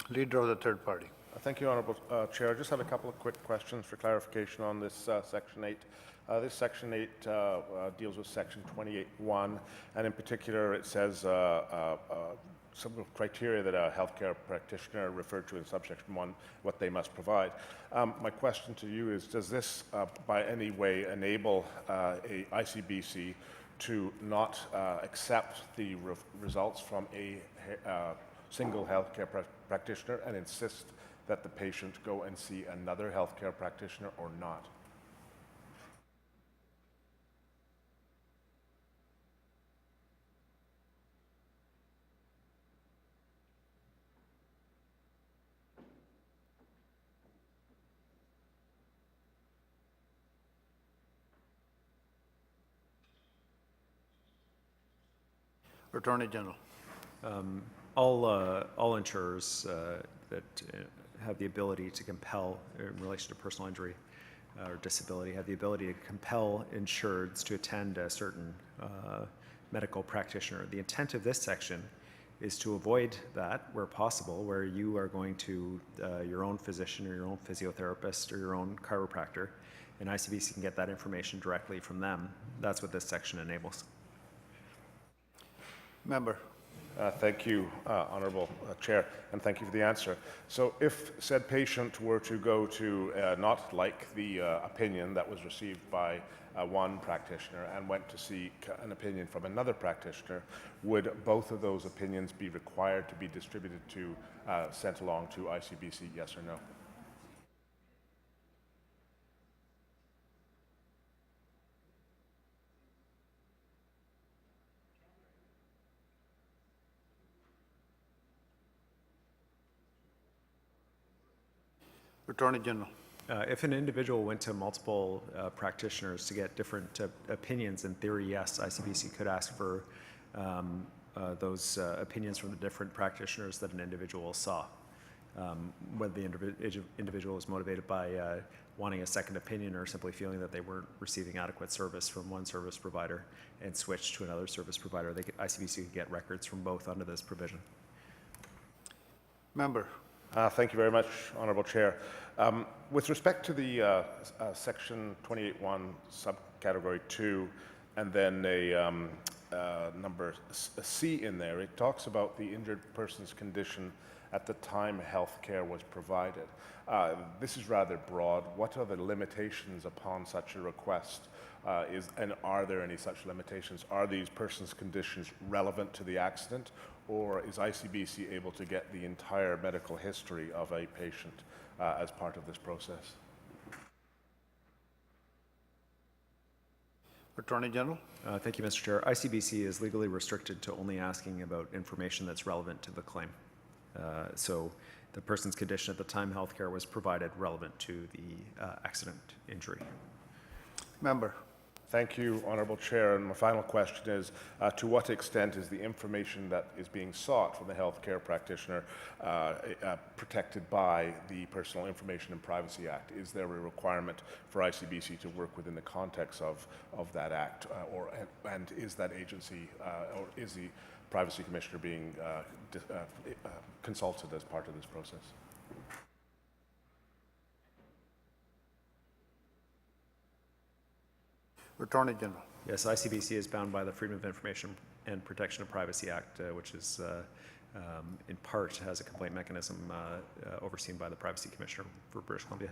Leader of the third party. Thank you, Honourable Chair. I just have a couple of quick questions for clarification on this Section 8. This Section 8 deals with Section 28(1), and in particular it says some of the criteria that a healthcare practitioner referred to in subsection 1, what they must provide. My question to you is, does this by any way enable a ICBC to not accept the results from a single healthcare practitioner and insist that the patient go and see another healthcare practitioner or not? Attorney General. All insurers that have the ability to compel, in relation to personal injury or disability, have the ability to compel insureds to attend a certain medical practitioner. The intent of this section is to avoid that where possible, where you are going to your own physician or your own physiotherapist or your own chiropractor, and ICBC can get that information directly from them. That's what this section enables. Member. Thank you, Honourable Chair, and thank you for the answer. So if said patient were to go to not like the opinion that was received by one practitioner and went to seek an opinion from another practitioner, would both of those opinions be required to be distributed to, sent along to ICBC, yes or no? Attorney General. If an individual went to multiple practitioners to get different opinions, in theory, yes, ICBC could ask for those opinions from the different practitioners that an individual saw. Whether the individual was motivated by wanting a second opinion or simply feeling that they weren't receiving adequate service from one service provider and switched to another service provider, ICBC could get records from both under this provision. Member. Thank you very much, Honourable Chair. With respect to the Section 28(1) subcategory 2 and then a number C in there, it talks about the injured person's condition at the time health care was provided. This is rather broad. What are the limitations upon such a request? And are there any such limitations? Are these persons' conditions relevant to the accident, or is ICBC able to get the entire medical history of a patient as part of this process? Attorney General. Thank you, Mr. Chair. ICBC is legally restricted to only asking about information that's relevant to the claim. So the person's condition at the time healthcare was provided relevant to the accident injury. Member. Thank you, Honourable Chair. And my final question is, to what extent is the information that is being sought from the healthcare practitioner protected by the Personal Information and Privacy Act? Is there a requirement for ICBC to work within the context of that act, and is that agency, or is the Privacy Commissioner being consulted as part of this process? Attorney General. Yes, ICBC is bound by the Freedom of Information and Protection of Privacy Act, which is in part has a complaint mechanism overseen by the Privacy Commissioner for British Columbia.